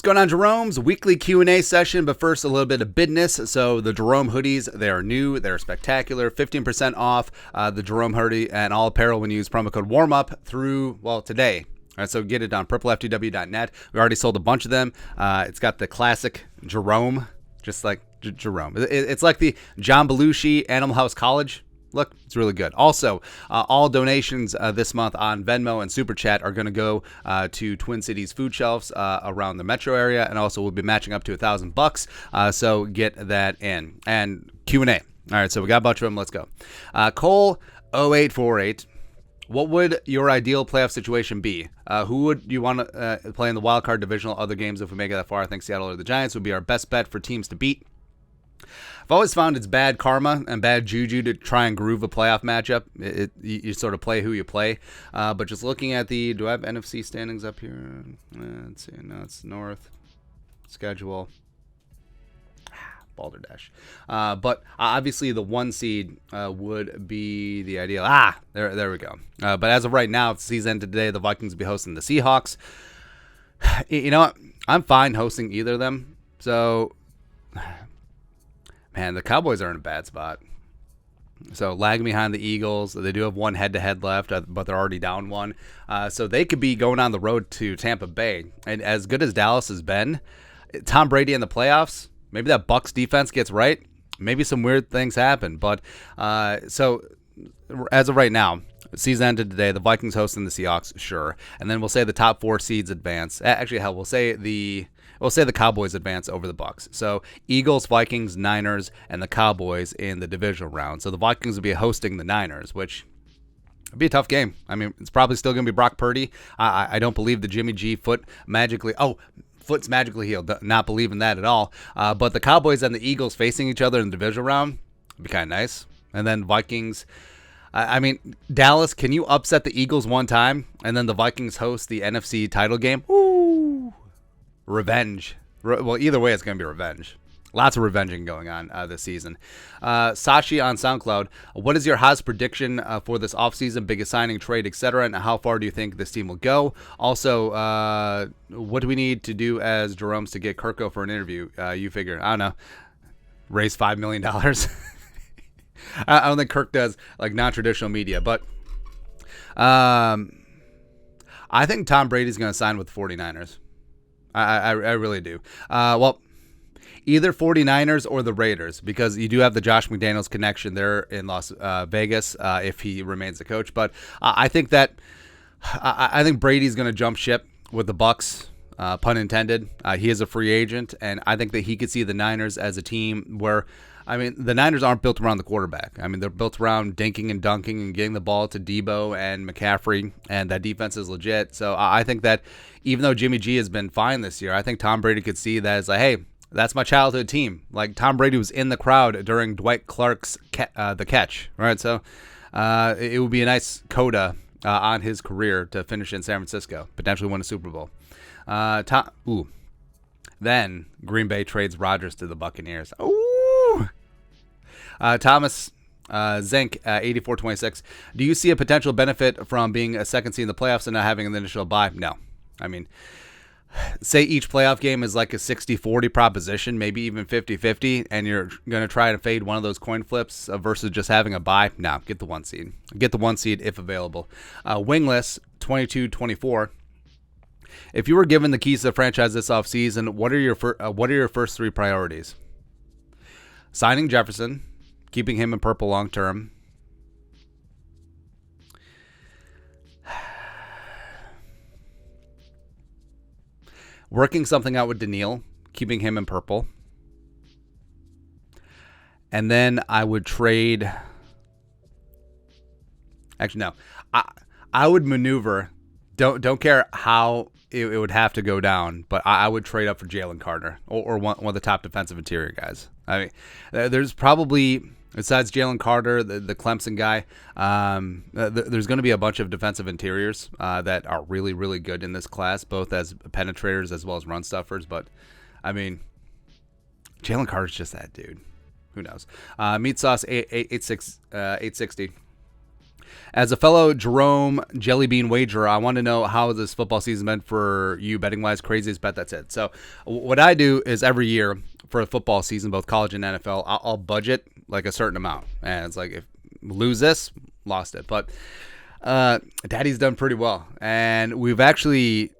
What's going on, Jerome's weekly Q&A session, but first a little bit of business. So the Jerome hoodies, they are new, they're spectacular, 15% off the Jerome hoodie and all apparel when you use promo code WARMUP through, today. All right, so get it on purpleftw.net. We already sold a bunch of them. It's got the classic Jerome, just like Jerome. It's like the John Belushi Animal House College. Look, it's really good. Also, all donations this month on Venmo and Super Chat are going to go to Twin Cities food shelves around the metro area, and also we'll be matching up to $1,000. So get that in. And Q&A. All right, so we got a bunch of them. Let's go. Cole 0848. What would your ideal playoff situation be? Who would you want to play in the wild card divisional other games if we make it that far? I think Seattle or the Giants would be our best bet for teams to beat. I've always found it's bad karma and bad juju to try and groove a playoff matchup. You sort of play who you play. But just looking at do I have NFC standings up here? Let's see. No, it's North. Schedule. Balderdash. But obviously the 1 seed would be the ideal. There we go. But as of right now, if the season ended today, the Vikings would be hosting the Seahawks. You know what? I'm fine hosting either of them. So... Man, the Cowboys are in a bad spot. So lagging behind the Eagles. They do have one head-to-head left, but they're already down one. So they could be going on the road to Tampa Bay. And as good as Dallas has been, Tom Brady in the playoffs, maybe that Bucs defense gets right. Maybe some weird things happen. But so as of right now, season ended today. The Vikings hosting the Seahawks, sure. And then we'll say the top 4 seeds advance. Actually, hell, we'll say the Cowboys advance over the Bucs. So Eagles, Vikings, Niners, and the Cowboys in the divisional round. So the Vikings will be hosting the Niners, which would be a tough game. I mean, it's probably still going to be Brock Purdy. I don't believe the Jimmy G foot's magically healed. Not believing that at all. But the Cowboys and the Eagles facing each other in the divisional round would be kind of nice. And then Vikings... I mean, Dallas, can you upset the Eagles one time and then the Vikings host the NFC title game? Ooh. Revenge. Well, either way, it's going to be revenge. Lots of revenging going on this season. Sushi on SoundCloud. What is your Haas prediction for this offseason? Biggest signing, trade, etc. And how far do you think this team will go? Also, what do we need to do as Jerome's to get Kirko for an interview? You figure. I don't know. Raise $5 million. I don't think Kirk does like non-traditional media, but I think Tom Brady's going to sign with the 49ers. I really do. Either 49ers or the Raiders, because you do have the Josh McDaniels connection there in Las Vegas if he remains the coach. But I think Brady's going to jump ship with the Bucs. Pun intended. He is a free agent, and I think that he could see the Niners as a team where, I mean, the Niners aren't built around the quarterback. I mean, they're built around dinking and dunking and getting the ball to Debo and McCaffrey, and that defense is legit. So I think that even though Jimmy G has been fine this year, I think Tom Brady could see that as like, hey, that's my childhood team. Like, Tom Brady was in the crowd during Dwight Clark's the catch, right? So it would be a nice coda on his career to finish in San Francisco, potentially win a Super Bowl. Then Green Bay trades Rodgers to the Buccaneers. Ooh. Thomas Zink, 8426. Do you see a potential benefit from being a second seed in the playoffs and not having an initial bye? No. I mean, say each playoff game is like a 60-40 proposition, maybe even 50-50, and you're going to try to fade one of those coin flips versus just having a bye. No, get the 1 seed. Get the 1 seed if available. Wingless, 2224. If you were given the keys to the franchise this offseason, what are your first 3 priorities? Signing Jefferson, keeping him in purple long term. Working something out with Daniil, keeping him in purple. And then I would trade. Actually, no. I would maneuver. Don't care how it would have to go down, but I would trade up for Jalen Carter or one of the top defensive interior guys. I mean, there's probably, besides Jalen Carter, the Clemson guy, there's going to be a bunch of defensive interiors that are really, really good in this class, both as penetrators as well as run stuffers. But, I mean, Jalen Carter's just that dude. Who knows? Meat Sauce 860. As a fellow Jerome Jellybean wagerer, I want to know how this football season been for you betting wise. Craziest bet, that's it. So what I do is every year for a football season, both college and NFL, I'll budget like a certain amount. And it's like, if lose this, lost it. But Daddy's done pretty well. And we've actually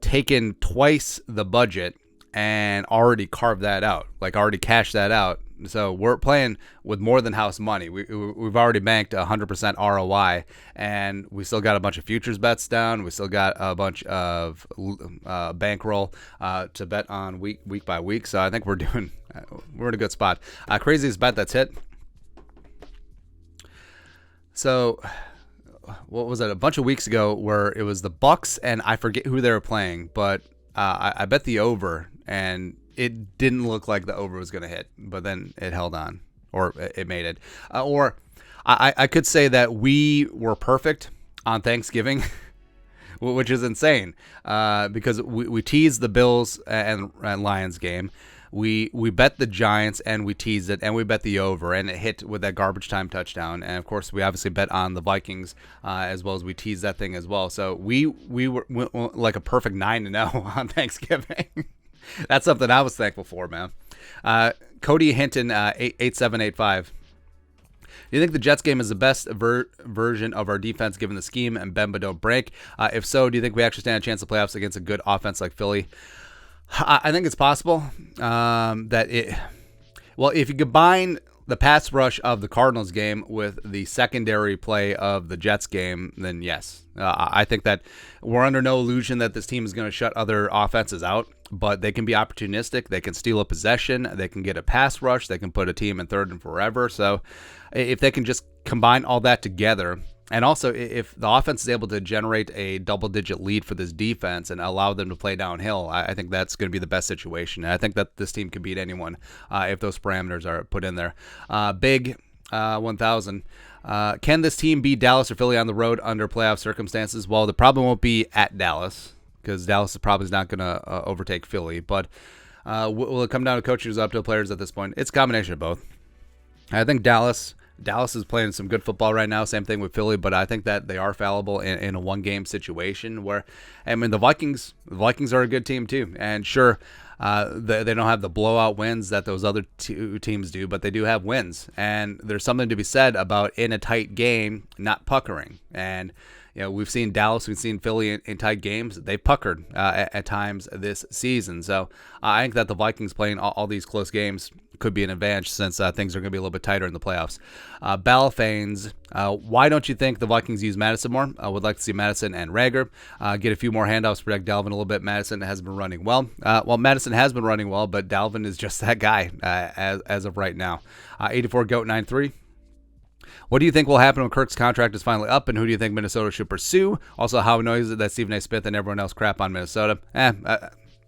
taken twice the budget and already carved that out, like already cashed that out. So we're playing with more than house money. We've already banked 100% ROI, and we still got a bunch of futures bets down. We still got a bunch of bankroll to bet on week by week. So I think we're in a good spot. Craziest bet that's hit. So what was it? A bunch of weeks ago where it was the Bucks, and I forget who they were playing, but I bet the over, and it didn't look like the over was going to hit, but then it held on, or it made it. Or I could say that we were perfect on Thanksgiving, which is insane, because we teased the Bills and Lions game. We bet the Giants, and we teased it, and we bet the over, and it hit with that garbage time touchdown. And of course, we obviously bet on the Vikings as well, as we teased that thing as well. So we were like a perfect 9-0 on Thanksgiving. That's something I was thankful for, man. Cody Hinton, 8785. Do you think the Jets game is the best version of our defense given the scheme and bend but don't break? If so, do you think we actually stand a chance of playoffs against a good offense like Philly? I think it's possible if you combine the pass rush of the Cardinals game with the secondary play of the Jets game, then yes. I think that we're under no illusion that this team is going to shut other offenses out, but they can be opportunistic. They can steal a possession. They can get a pass rush. They can put a team in third and forever. So if they can just combine all that together, and also if the offense is able to generate a double-digit lead for this defense and allow them to play downhill, I think that's going to be the best situation. And I think that this team can beat anyone if those parameters are put in there. Big 1000. Can this team beat Dallas or Philly on the road under playoff circumstances? Well, the problem won't be at Dallas, because Dallas is probably not going to overtake Philly. But will it come down to coaches up to players at this point? It's a combination of both. I think Dallas is playing some good football right now. Same thing with Philly, but I think that they are fallible in a one-game situation where, I mean, the Vikings are a good team too. And sure, they don't have the blowout wins that those other two teams do, but they do have wins. And there's something to be said about, in a tight game, not puckering. And we've seen Dallas, we've seen Philly in tight games. They puckered at times this season. So I think that the Vikings playing all these close games could be an advantage, since things are going to be a little bit tighter in the playoffs. Balfanes, why don't you think the Vikings use Madison more? I would like to see Madison and Rager get a few more handoffs, protect Dalvin a little bit. Madison has been running well. Madison has been running well, but Dalvin is just that guy as of right now. 84GOAT93. What do you think will happen when Kirk's contract is finally up, and who do you think Minnesota should pursue? Also, how annoying is it that Stephen A. Smith and everyone else crap on Minnesota?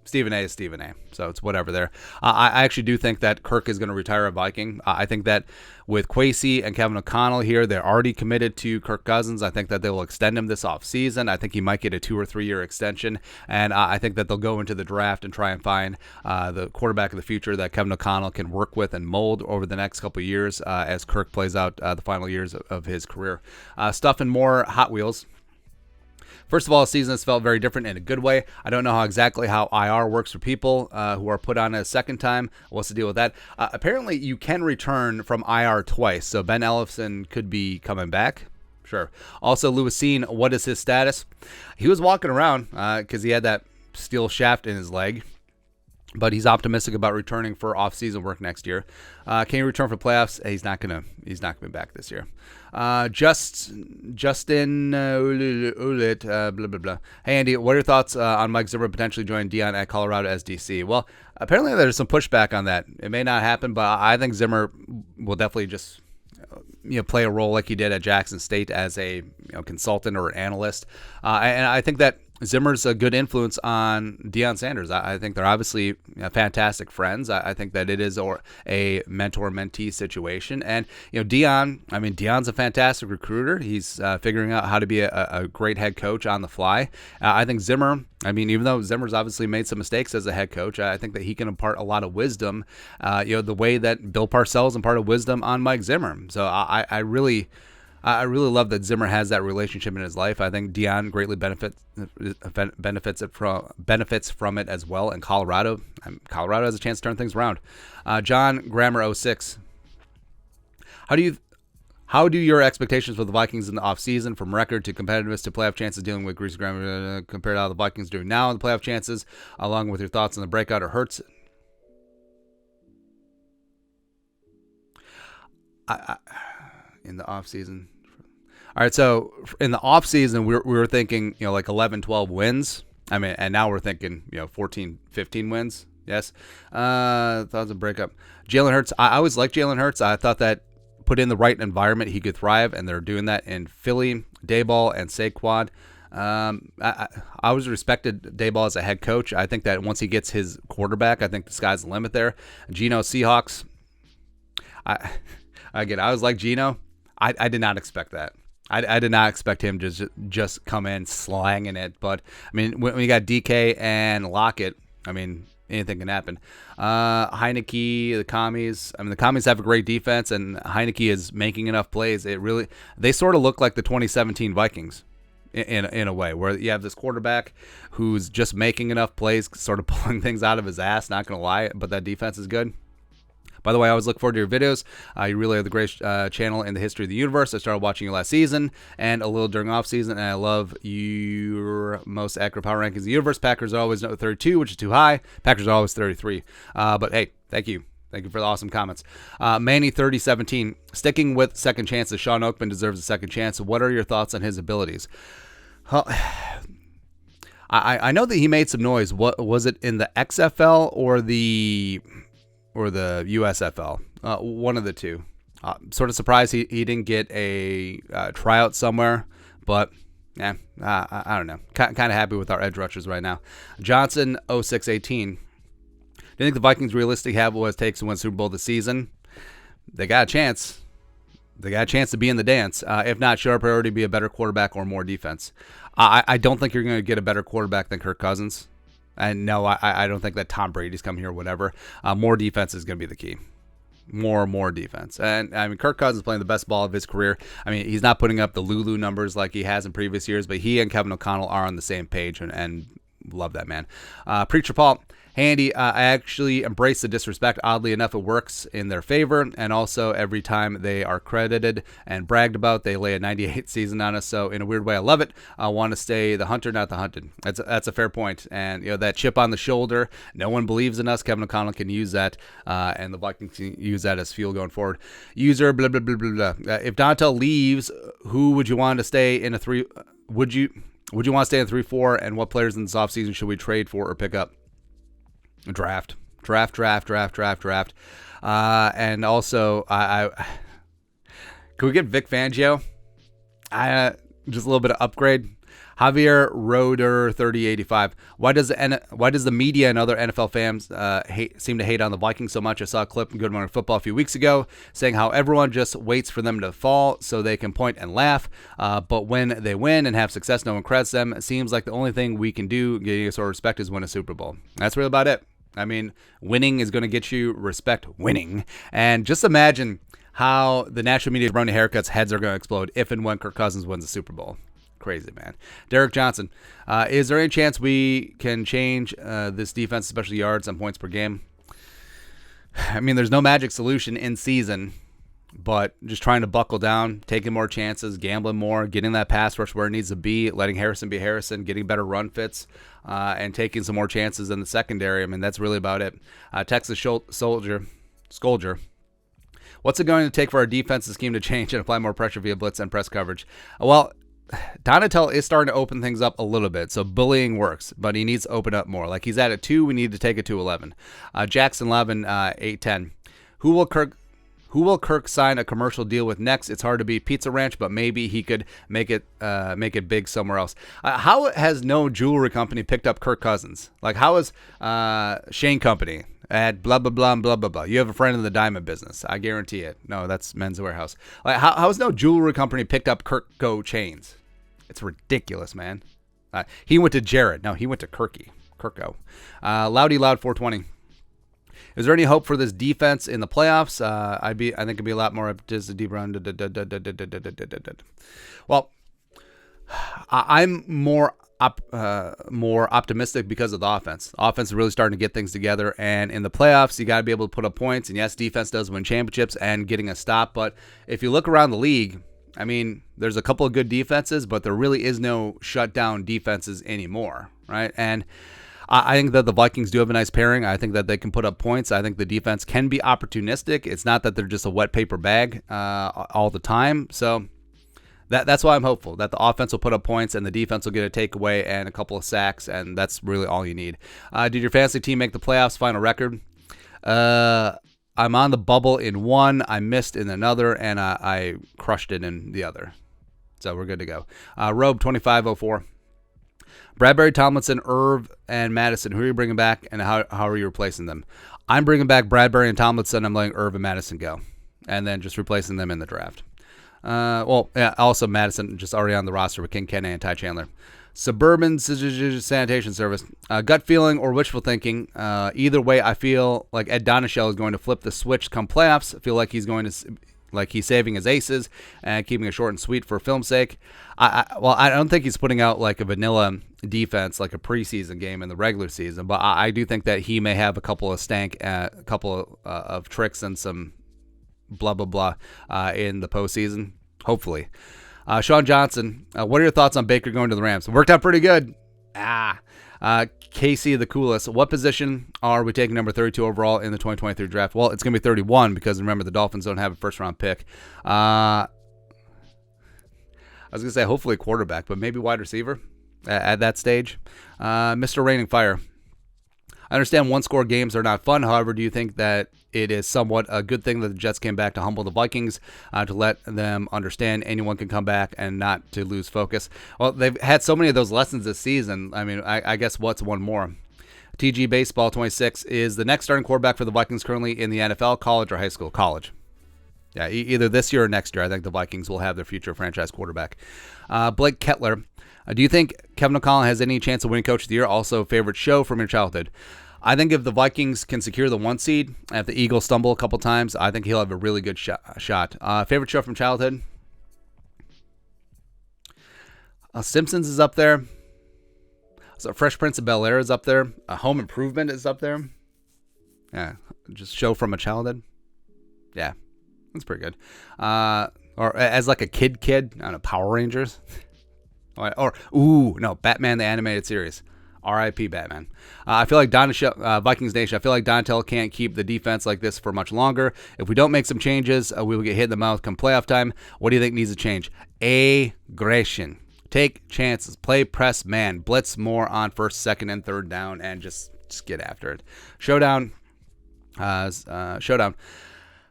Stephen A. is Stephen A., so it's whatever there. I actually do think that Kirk is going to retire a Viking. I think that with Kwesi and Kevin O'Connell here, they're already committed to Kirk Cousins. I think that they will extend him this offseason. I think he might get a 2 or 3 year extension, and I think that they'll go into the draft and try and find the quarterback of the future that Kevin O'Connell can work with and mold over the next couple of years as Kirk plays out the final years of his career. Stuff and more Hot Wheels. First of all, the season has felt very different in a good way. I don't know exactly how IR works for people who are put on a second time. What's the deal with that? Apparently, you can return from IR twice, so Ben Ellison could be coming back. Sure. Also, Lewisine, what is his status? He was walking around because he had that steel shaft in his leg, but he's optimistic about returning for off-season work next year. Can he return for playoffs? He's not gonna be back this year. Justin Ulit, blah blah blah. Hey Andy, what are your thoughts on Mike Zimmer potentially joining Deion at Colorado as DC? Well, apparently there's some pushback on that. It may not happen, but I think Zimmer will definitely just play a role like he did at Jackson State as a consultant or an analyst. And I think that Zimmer's a good influence on Deion Sanders. I think they're obviously fantastic friends. I think that it is a mentor-mentee situation. And, Deion's a fantastic recruiter. He's figuring out how to be a great head coach on the fly. I think Zimmer, even though Zimmer's obviously made some mistakes as a head coach, I think that he can impart a lot of wisdom, the way that Bill Parcells imparted wisdom on Mike Zimmer. So I really I really love that Zimmer has that relationship in his life. I think Dion greatly benefits from it as well. In Colorado, Colorado has a chance to turn things around. John Grammer 06. How do your expectations for the Vikings in the offseason, from record to competitiveness to playoff chances, dealing with Greasy Grammar, compared to how the Vikings do now in the playoff chances, along with your thoughts on the breakout or Hurts? In the offseason. All right, so in the offseason, we were thinking, like 11, 12 wins. And now we're thinking, 14, 15 wins. Yes. Thoughts on breakup. Jalen Hurts. I always liked Jalen Hurts. I thought that put in the right environment, he could thrive, and they're doing that in Philly, Daboll, and Saquon. I always respected Daboll as a head coach. I think that once he gets his quarterback, I think the sky's the limit there. Geno, Seahawks. I was like Geno. I did not expect that. I did not expect him to just come in slanging it. But, when you got DK and Lockett, anything can happen. Heineke, the Commies. The Commies have a great defense, and Heineke is making enough plays. They sort of look like the 2017 Vikings in a way, where you have this quarterback who's just making enough plays, sort of pulling things out of his ass, not going to lie, but that defense is good. By the way, I always look forward to your videos. You really are the greatest channel in the history of the universe. I started watching you last season and a little during off season, and I love your most accurate power rankings in the universe. Packers are always 32, which is too high. Packers are always 33. But hey, thank you. Thank you for the awesome comments. Manny 3017, sticking with second chances. Sean Oakman deserves a second chance. What are your thoughts on his abilities? I know that he made some noise. What was it, in the XFL or the USFL? One of the two. Sort of surprised he didn't get a tryout somewhere, but I don't know. Kind of happy with our edge rushers right now. Johnson 0618. Do you think the Vikings realistically have what it takes to win Super Bowl this season? They got a chance. They got a chance to be in the dance. If not, should our priority be a better quarterback or more defense? I don't think you're going to get a better quarterback than Kirk Cousins. And no, I don't think that Tom Brady's coming here or whatever. More defense is going to be the key. More defense. And Kirk Cousins is playing the best ball of his career. He's not putting up the Lulu numbers like he has in previous years, but he and Kevin O'Connell are on the same page, and love that man. Preacher Paul. Handy, I actually embrace the disrespect. Oddly enough, it works in their favor. And also, every time they are credited and bragged about, they lay a 98 season on us. So, in a weird way, I love it. I want to stay the hunter, not the hunted. That's a fair point. And, that chip on the shoulder, no one believes in us. Kevin O'Connell can use that, and the Vikings can use that as fuel going forward. User, blah, blah, blah, blah, blah. If Dontel leaves, who would you want to stay in a three? Would you want to stay in 3-4? And what players in this offseason should we trade for or pick up? Draft. And also, I can we get Vic Fangio? Just a little bit of upgrade. Javier Roder 3085. Why does the media and other NFL fans seem to hate on the Vikings so much? I saw a clip in Good Morning Football a few weeks ago saying how everyone just waits for them to fall so they can point and laugh. But when they win and have success, no one credits them. It seems like the only thing we can do, getting us our respect, is win a Super Bowl. That's really about it. Winning is going to get you respect. Winning. And just imagine how the national media running haircuts heads are going to explode if and when Kirk Cousins wins the Super Bowl. Crazy, man. Derek Johnson. Is there any chance we can change this defense, especially yards and points per game? There's no magic solution in season, but just trying to buckle down, taking more chances, gambling more, getting that pass rush where it needs to be, letting Harrison be Harrison, getting better run fits, and taking some more chances in the secondary. That's really about it. Texas Scolger. What's it going to take for our defensive scheme to change and apply more pressure via blitz and press coverage? Well, Donatel is starting to open things up a little bit, so bullying works, but he needs to open up more. Like, he's at a 2, we need to take it to 11. Jackson 11, 810. Who will Kirk sign a commercial deal with next? It's hard to beat Pizza Ranch, but maybe he could make it big somewhere else. How has no jewelry company picked up Kirk Cousins? Like, how is Shane Company at blah, blah, blah, blah, blah, blah? You have a friend in the diamond business. I guarantee it. No, that's Men's Warehouse. Like, how has no jewelry company picked up Kirk Go chains? It's ridiculous, man. He went to Jared. No, he went to Kirko. Loudy Loud 420. Is there any hope for this defense in the playoffs? I think it'd be a lot more just a deep run. Well, I'm more optimistic because of the offense. Offense is really starting to get things together, and in the playoffs, you got to be able to put up points. And yes, defense does win championships and getting a stop. But if you look around the league, I mean, there's a couple of good defenses, but there really is no shutdown defenses anymore, right? And I think that the Vikings do have a nice pairing. I think that they can put up points. I think the defense can be opportunistic. It's not that they're just a wet paper bag all the time. So that's why I'm hopeful that the offense will put up points and the defense will get a takeaway and a couple of sacks, and that's really all you need. Did your fantasy team make the playoffs? Final record? I'm on the bubble in one. I missed in another, and I crushed it in the other. So we're good to go. Robe 2504. Bradbury, Tomlinson, Irv, and Madison. Who are you bringing back, and how are you replacing them? I'm bringing back Bradbury and Tomlinson. I'm letting Irv and Madison go, and then just replacing them in the draft. Also Madison just already on the roster with King Kenny and Ty Chandler. Suburban Sanitation Service. Gut feeling or wishful thinking. Either way, I feel like Ed Donachelle is going to flip the switch come playoffs. I feel like he's going to... like he's saving his aces and keeping it short and sweet for film's sake. I don't think he's putting out like a vanilla defense like a preseason game in the regular season, but I do think that he may have a couple of of tricks and some blah, blah, blah in the postseason, hopefully. Sean Johnson, what are your thoughts on Baker going to the Rams? It worked out pretty good. Casey the coolest. What position are we taking number 32 overall in the 2023 draft? Well, it's going to be 31 because remember the Dolphins don't have a first round pick. I was going to say hopefully quarterback, but maybe wide receiver at that stage. Mr. Raining Fire. I understand one-score games are not fun. However, do you think that it is somewhat a good thing that the Jets came back to humble the Vikings, to let them understand anyone can come back and not to lose focus? Well, they've had so many of those lessons this season. I mean, I guess what's one more? TG Baseball 26 is the next starting quarterback for the Vikings currently in the NFL, college or high school? College. Yeah, either this year or next year. I think the Vikings will have their future franchise quarterback. Blake Kettler. Do you think Kevin O'Connell has any chance of winning Coach of the Year? Also, favorite show from your childhood? I think if the Vikings can secure the 1 seed, and if the Eagles stumble a couple times, I think he'll have a really good shot. Favorite show from childhood? Simpsons is up there. So Fresh Prince of Bel-Air is up there. Home Improvement is up there. Yeah, just show from a childhood. Yeah, that's pretty good. Or as like a kid, I don't know, Power Rangers. Batman the Animated Series. R.I.P. Batman. I feel like Vikings Nation, I feel like Donatell can't keep the defense like this for much longer. If we don't make some changes, we will get hit in the mouth come playoff time. What do you think needs to change? Aggression. Take chances. Play press man. Blitz more on first, second, and third down, and just get after it. Showdown.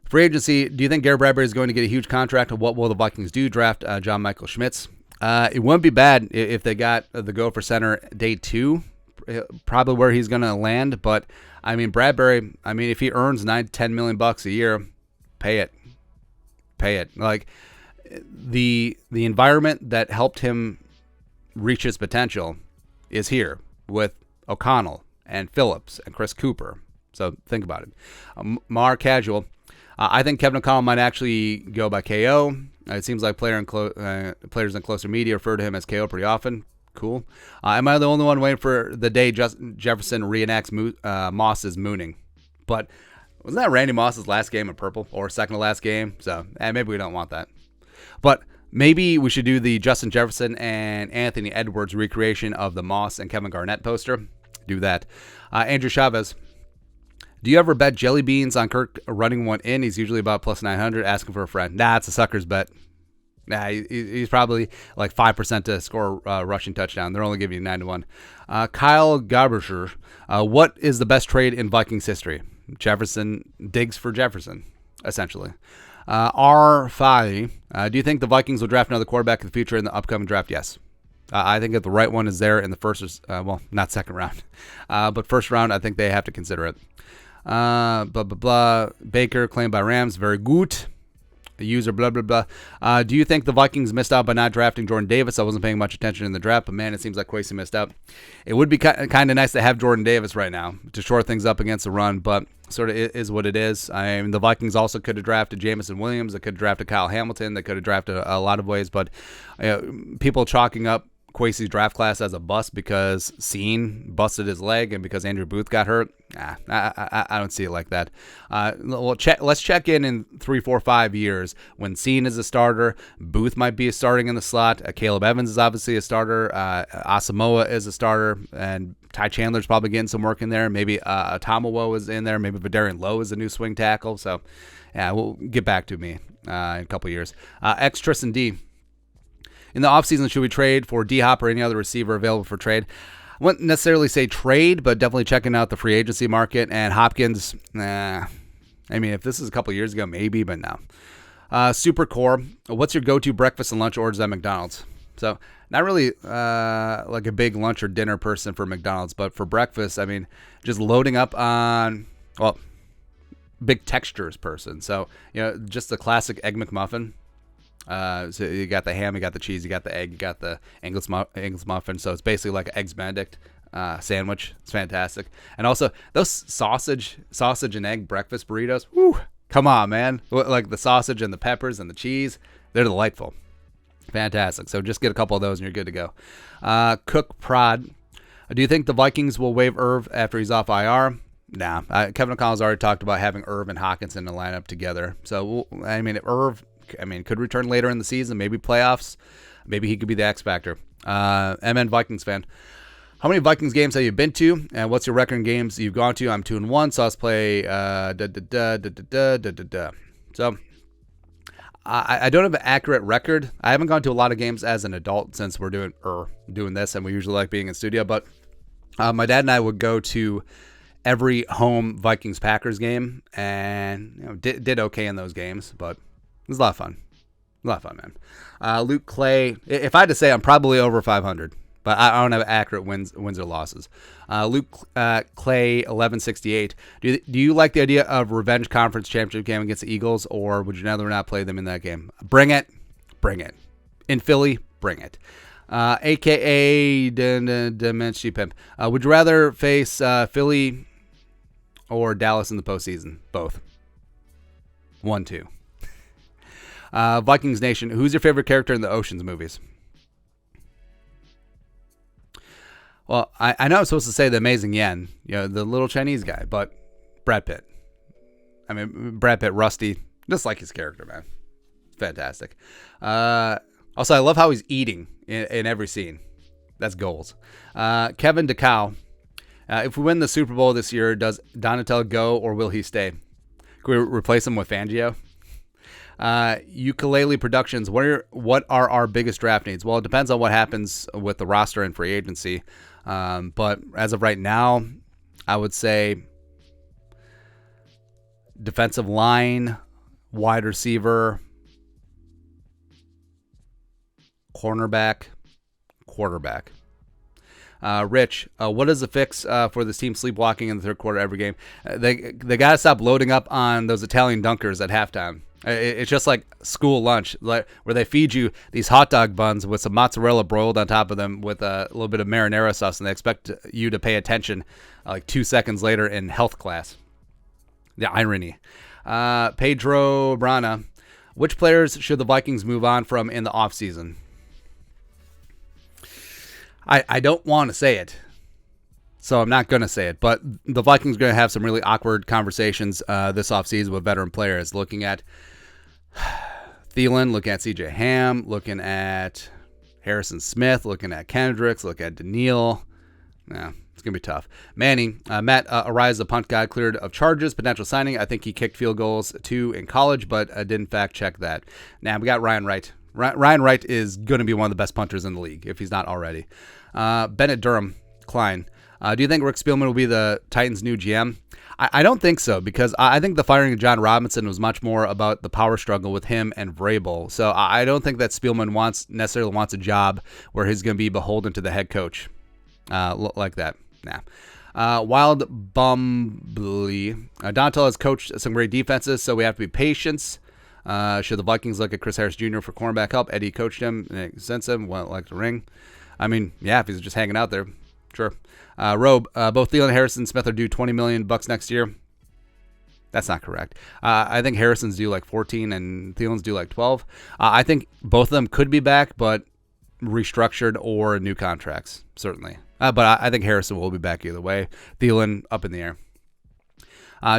Free agency. Do you think Garrett Bradbury is going to get a huge contract? What will the Vikings do? Draft John Michael Schmitz. It wouldn't be bad if they got the go for center day 2, probably where he's going to land. But I mean, Bradbury, if he earns $9-10 million a year, pay it. Like the environment that helped him reach his potential is here with O'Connell and Phillips and Chris Cooper. So think about it. Mar Casual. I think Kevin O'Connell might actually go by KO. It seems like players in closer media refer to him as KO pretty often. Cool. Am I the only one waiting for the day Justin Jefferson reenacts Moss's mooning? But wasn't that Randy Moss's last game in purple or second to last game? So maybe we don't want that. But maybe we should do the Justin Jefferson and Anthony Edwards recreation of the Moss and Kevin Garnett poster. Do that. Andrew Chavez. Do you ever bet jelly beans on Kirk running one in? He's usually about plus 900, asking for a friend. Nah, it's a sucker's bet. Nah, he's probably like 5% to score a rushing touchdown. They're only giving you 9-1. Kyle Garbisher, what is the best trade in Vikings history? Jefferson, Diggs for Jefferson, essentially. R5, do you think the Vikings will draft another quarterback in the future in the upcoming draft? Yes. I think if the right one is there in the first, not second round, but first round, I think they have to consider it. Baker claimed by Rams, very good. user, blah, blah, blah. Do you think the Vikings missed out by not drafting Jordan Davis? I wasn't paying much attention in the draft, but man, it seems like Kwesi missed out. It would be kind of nice to have Jordan Davis right now to shore things up against the run, but sort of is what it is. I mean, the Vikings also could have drafted Jameson Williams. They could have drafted Kyle Hamilton. They could have drafted a lot of ways, but people chalking up Kwesi's draft class as a bust because Scene busted his leg and because Andrew Booth got hurt. I don't see it like that. Let's check in 3, 4, 5 years when Scene is a starter. Booth might be starting in the slot. Caleb Evans is obviously a starter. Asamoah is a starter, and Ty Chandler's probably getting some work in there. Maybe Tomawo is in there. Maybe Vidarian Lowe is a new swing tackle. So, yeah, we'll get back to me in a couple years. Tristan D. In the offseason, should we trade for D-Hop or any other receiver available for trade? I wouldn't necessarily say trade, but definitely checking out the free agency market. And Hopkins, I mean, if this is a couple years ago, maybe, but no. Super Core, what's your go-to breakfast and lunch orders at McDonald's? So not really like a big lunch or dinner person for McDonald's, but for breakfast, I mean, just loading up on, well, big textures person. So, just the classic Egg McMuffin. So you got the ham, you got the cheese, you got the egg, you got the English muffin. So it's basically like an Eggs Benedict sandwich. It's fantastic. And also those sausage and egg breakfast burritos. Woo, come on, man! Like the sausage and the peppers and the cheese, they're delightful. Fantastic. So just get a couple of those and you're good to go. Cook Prod, do you think the Vikings will waive Irv after he's off IR? Nah. Kevin O'Connell's already talked about having Irv and Hawkinson in the lineup together. So I mean, if Irv, could return later in the season, maybe playoffs. Maybe he could be the X factor. MN Vikings fan. How many Vikings games have you been to? And what's your record in games you've gone to? I'm 2-1, so let's play So I don't have an accurate record. I haven't gone to a lot of games as an adult since we're doing this, and we usually like being in studio. But my dad and I would go to every home Vikings-Packers game, and did okay in those games, but it was a lot of fun. Man. Luke Clay, if I had to say, I'm probably over 500, but I don't have accurate wins or losses. Luke Clay, 1168. Do you like the idea of revenge conference championship game against the Eagles, or would you rather not play them in that game? Bring it. In Philly, bring it. AKA Dementia Pimp. Would you rather face Philly or Dallas in the postseason? Both. 1-2. Vikings Nation, who's your favorite character in the Oceans movies? Well, I know I'm supposed to say the Amazing Yen, the little Chinese guy, but Brad Pitt. I mean, Brad Pitt, Rusty, just like his character, man. Fantastic. Also, I love how he's eating in every scene. That's goals. Kevin DeCow, if we win the Super Bowl this year, does Donatello go or will he stay? Can we replace him with Fangio? Ukulele Productions, what are our biggest draft needs? Well, it depends on what happens with the roster and free agency. But as of right now, I would say defensive line, wide receiver, cornerback, quarterback. Rich, what is the fix for this team sleepwalking in the third quarter every game? They got to stop loading up on those Italian dunkers at halftime. It's just like school lunch, where they feed you these hot dog buns with some mozzarella broiled on top of them with a little bit of marinara sauce, and they expect you to pay attention like 2 seconds later in health class. The irony. Pedro Brana, which players should the Vikings move on from in the offseason? I don't want to say it, so I'm not going to say it, but the Vikings are going to have some really awkward conversations this offseason with veteran players, looking at Thielen, looking at CJ Ham, looking at Harrison Smith, looking at Kendricks, looking at Daniil. Yeah, it's going to be tough. Manning, Matt Arise, the punt guy, cleared of charges, potential signing. I think he kicked field goals too in college, but I didn't fact check that. Now we got Ryan Wright. Ryan Wright is going to be one of the best punters in the league, if he's not already. Bennett Durham, Klein. Do you think Rick Spielman will be the Titans' new GM? I don't think so, because I think the firing of John Robinson was much more about the power struggle with him and Vrabel. So I don't think that Spielman necessarily wants a job where he's going to be beholden to the head coach like that. Nah. Wild Bumbly. Dontel has coached some great defenses, so we have to be patient. Should the Vikings look at Chris Harris Jr. for cornerback help? Eddie coached him and sent him. Won't like the ring. I mean, yeah, if he's just hanging out there, sure. Robe, both Thielen, Harrison, Smith are due $20 million next year. That's not correct. I think Harrison's due like 14 and Thielen's due like 12. I think both of them could be back, but restructured or new contracts, certainly. But I think Harrison will be back either way. Thielen, up in the air.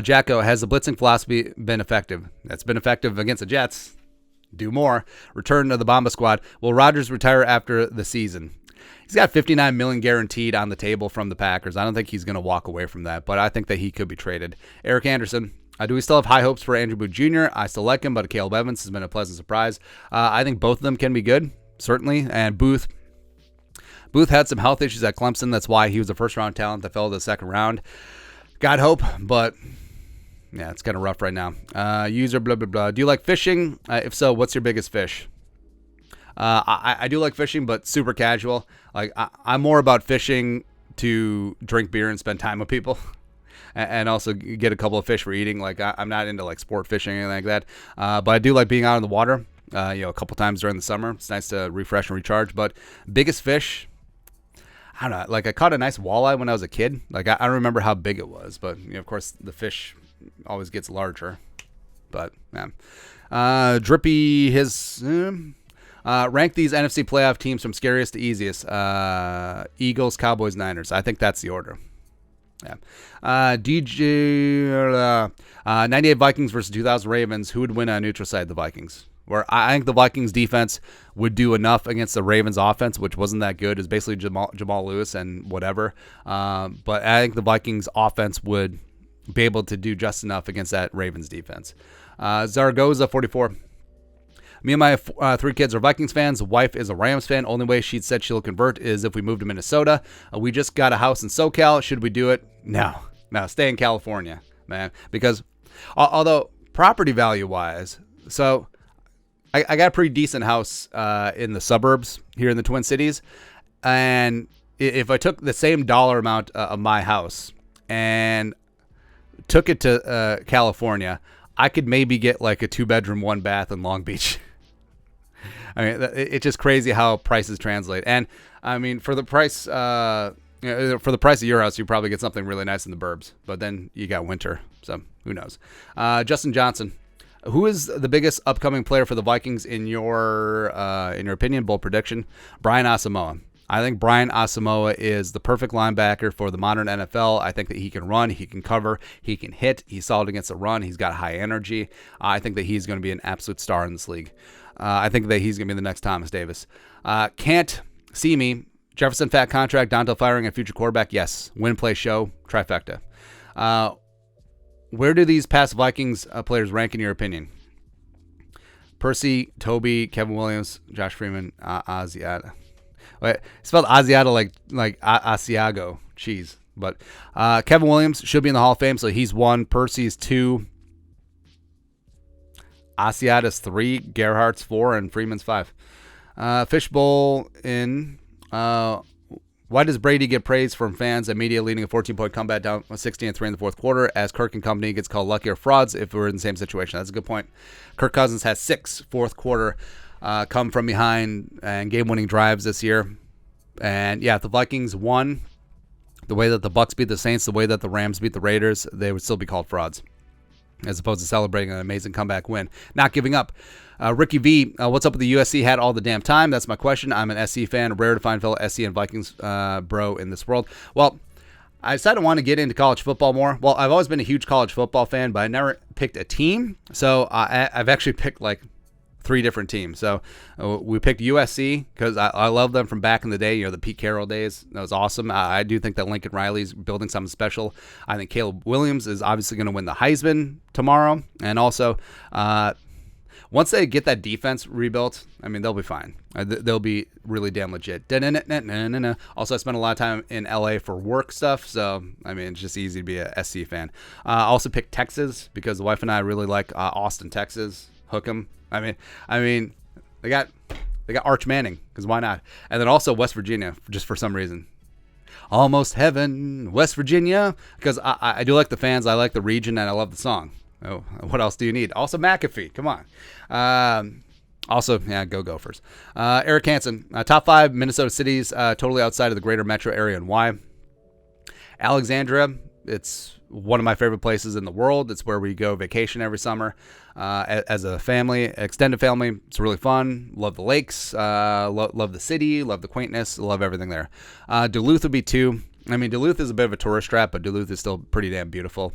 Jacko, has the blitzing philosophy been effective? That's been effective against the Jets. Do more. Return to the Bomba Squad. Will Rodgers retire after the season? He's got $59 million guaranteed on the table from the Packers. I don't think he's going to walk away from that, but I think that he could be traded. Eric Anderson, do we still have high hopes for Andrew Booth Jr.? I still like him, but Caleb Evans has been a pleasant surprise. I think both of them can be good, certainly. And Booth had some health issues at Clemson. That's why he was a first-round talent that fell to the second round. Got hope, but yeah, it's kind of rough right now. User blah, blah, blah. Do you like fishing? If so, what's your biggest fish? I do like fishing, but super casual. Like I'm more about fishing to drink beer and spend time with people, and also get a couple of fish for eating. Like I'm not into like sport fishing or anything like that. But I do like being out in the water. A couple times during the summer. It's nice to refresh and recharge. But biggest fish, I don't know. Like I caught a nice walleye when I was a kid. Like I don't remember how big it was, but of course the fish always gets larger. But yeah, Drippy rank these NFC playoff teams from scariest to easiest. Eagles, Cowboys, Niners. I think that's the order. Yeah. DJ 98 Vikings versus 2000 Ravens. Who would win on neutral side? The Vikings. Where I think the Vikings defense would do enough against the Ravens offense, which wasn't that good. It's basically Jamal Lewis and whatever. But I think the Vikings offense would be able to do just enough against that Ravens defense. Zaragoza 44. Me and my 3 kids are Vikings fans. The wife is a Rams fan. Only way she said she'll convert is if we move to Minnesota. We just got a house in SoCal. Should we do it? No. Stay in California, man. Because although property value wise, so I got a pretty decent house in the suburbs here in the Twin Cities. And if I took the same dollar amount of my house and took it to California, I could maybe get like a 2-bedroom, 1-bath in Long Beach. I mean, it's just crazy how prices translate. And I mean, for the price of your house, you probably get something really nice in the burbs. But then you got winter, so who knows? Justin Johnson, who is the biggest upcoming player for the Vikings in your opinion? Bold prediction: Brian Asamoah. I think Brian Asamoah is the perfect linebacker for the modern NFL. I think that he can run, he can cover, he can hit. He's solid against the run. He's got high energy. I think that he's going to be an absolute star in this league. I think that he's going to be the next Thomas Davis. Can't see me. Jefferson fat contract, Dontel firing a future quarterback. Yes. Win, play, show, trifecta. Where do these past Vikings players rank in your opinion? Percy, Toby, Kevin Williams, Josh Freeman, Asiata. Spelled Asiata like Asiago cheese. But Kevin Williams should be in the Hall of Fame, so he's 1. Percy's 2. Asiata's 3. Gerhardt's 4, and Freeman's 5. Fishbowl in. Why does Brady get praise from fans and media leading a 14-point comeback down 16-3 in the fourth quarter as Kirk and company gets called lucky or frauds if we're in the same situation? That's a good point. Kirk Cousins has 6 fourth quarter come from behind and game-winning drives this year. And yeah, if the Vikings won the way that the Bucs beat the Saints, the way that the Rams beat the Raiders, they would still be called frauds, as opposed to celebrating an amazing comeback win. Not giving up. Ricky V, what's up with the USC hat all the damn time? That's my question. I'm an SC fan, a rare to find fellow SC and Vikings bro in this world. Well, I decided I want to get into college football more. Well, I've always been a huge college football fan, but I never picked a team. So I've actually picked like 3 different teams. So we picked USC because I love them from back in the day, the Pete Carroll days. That was awesome. I do think that Lincoln Riley's building something special. I think Caleb Williams is obviously going to win the Heisman tomorrow. And also, once they get that defense rebuilt, I mean, they'll be fine. They'll be really damn legit. Also, I spent a lot of time in LA for work stuff, so I mean, it's just easy to be a SC fan. I also picked Texas because the wife and I really like Austin, Texas. Hook 'em. I mean, they got Arch Manning because why not? And then also West Virginia, just for some reason. Almost Heaven, West Virginia, because I do like the fans, I like the region, and I love the song. Oh, what else do you need? Also, McAfee. Come on. Also, yeah, go Gophers. Eric Hansen, top 5 Minnesota cities totally outside of the greater metro area and why? Alexandria, it's one of my favorite places in the world. It's where we go vacation every summer as a family, extended family. It's really fun. Love the lakes, love the city, love the quaintness, love everything there. Duluth would be 2. I mean, Duluth is a bit of a tourist trap, but Duluth is still pretty damn beautiful.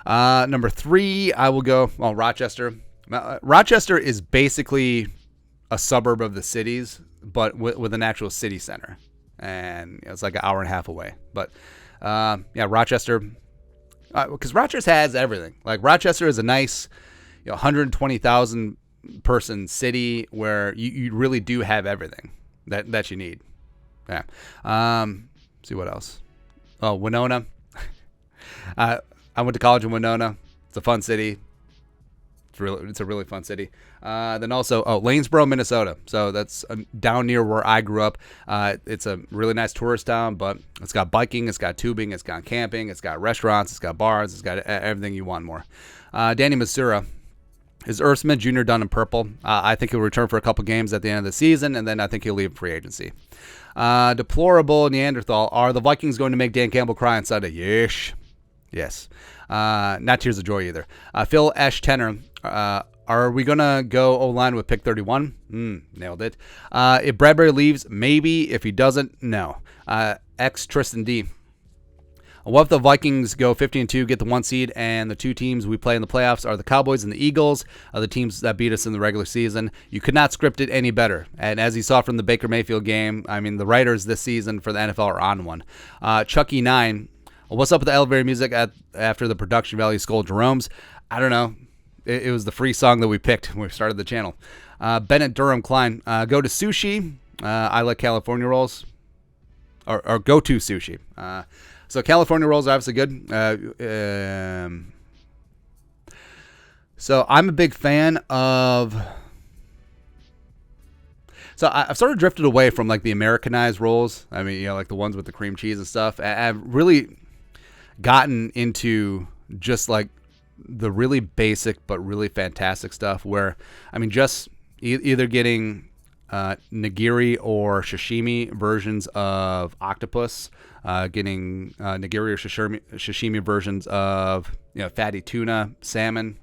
Number 3, I will go, Rochester. Rochester is basically a suburb of the cities, but with an actual city center. And it's like an hour and a half away. But yeah, Rochester, because Rochester has everything. Like Rochester is a nice 120,000 person city where you really do have everything that you need. Yeah. See what else. Oh, Winona. I went to college in Winona. It's a fun city. It's a really fun city. Then also, Lanesboro, Minnesota. So that's down near where I grew up. It's a really nice tourist town, but it's got biking, it's got tubing, it's got camping, it's got restaurants, it's got bars, it's got everything you want more. Danny Masura. Is Irv Smith Jr. done in purple? I think he'll return for a couple games at the end of the season, and then I think he'll leave free agency. Deplorable Neanderthal. Are the Vikings going to make Dan Campbell cry on Sunday? Yes. Not tears of joy either. Phil Ash Tenor. Are we going to go O-line with pick 31? Nailed it. If Bradbury leaves, maybe. If he doesn't, no. X Tristan D. What if the Vikings go 50-2, get the 1 seed, and the 2 teams we play in the playoffs are the Cowboys and the Eagles, are the teams that beat us in the regular season? You could not script it any better. And as you saw from the Baker Mayfield game, I mean, the writers this season for the NFL are on one. Chucky9. What's up with the elevator music after the production value scold Jeromes? I don't know. It was the free song that we picked when we started the channel. Bennett Durham Klein. Go to Sushi. I like California rolls. Or go to Sushi. So California rolls are obviously good. So I'm a big fan of... So I've sort of drifted away from like the Americanized rolls. I mean, like the ones with the cream cheese and stuff. I've really gotten into just like the really basic but really fantastic stuff where, I mean, just either getting nigiri or sashimi versions of octopus, getting nigiri or sashimi versions of fatty tuna, salmon,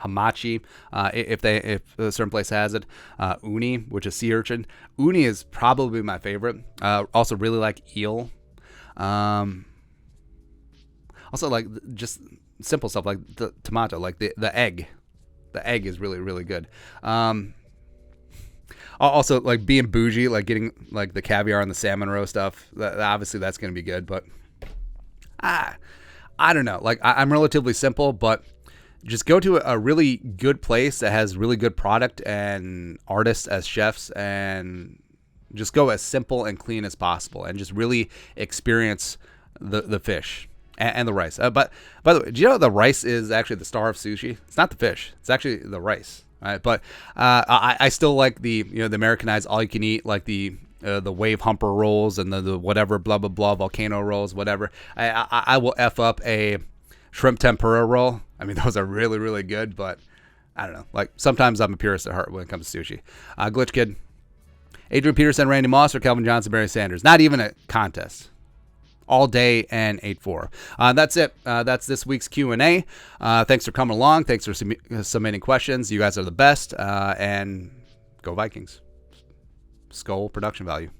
hamachi, if a certain place has it, uni, which is sea urchin. Uni is probably my favorite. Also really like eel. Also like just simple stuff like the tomato, like the egg. The egg is really, really good. Also, like being bougie, like getting like the caviar and the salmon roe stuff. Obviously, that's going to be good. But I don't know. Like I'm relatively simple, but just go to a really good place that has really good product and artists as chefs, and just go as simple and clean as possible, and just really experience the fish and the rice. But by the way, do you know the rice is actually the star of sushi? It's not the fish. It's actually the rice. Right, but I still like the the Americanized all you can eat, like the wave humper rolls and the whatever blah blah blah volcano rolls, whatever. I will F up a shrimp tempura roll. I mean, those are really, really good, but I don't know. Like sometimes I'm a purist at heart when it comes to sushi. Glitch Kid, Adrian Peterson, Randy Moss, or Kelvin Johnson, Barry Sanders. Not even a contest. All day and 8-4. That's it. That's this week's Q&A. Thanks for coming along. Thanks for submitting questions. You guys are the best. And go Vikings. Skull production value.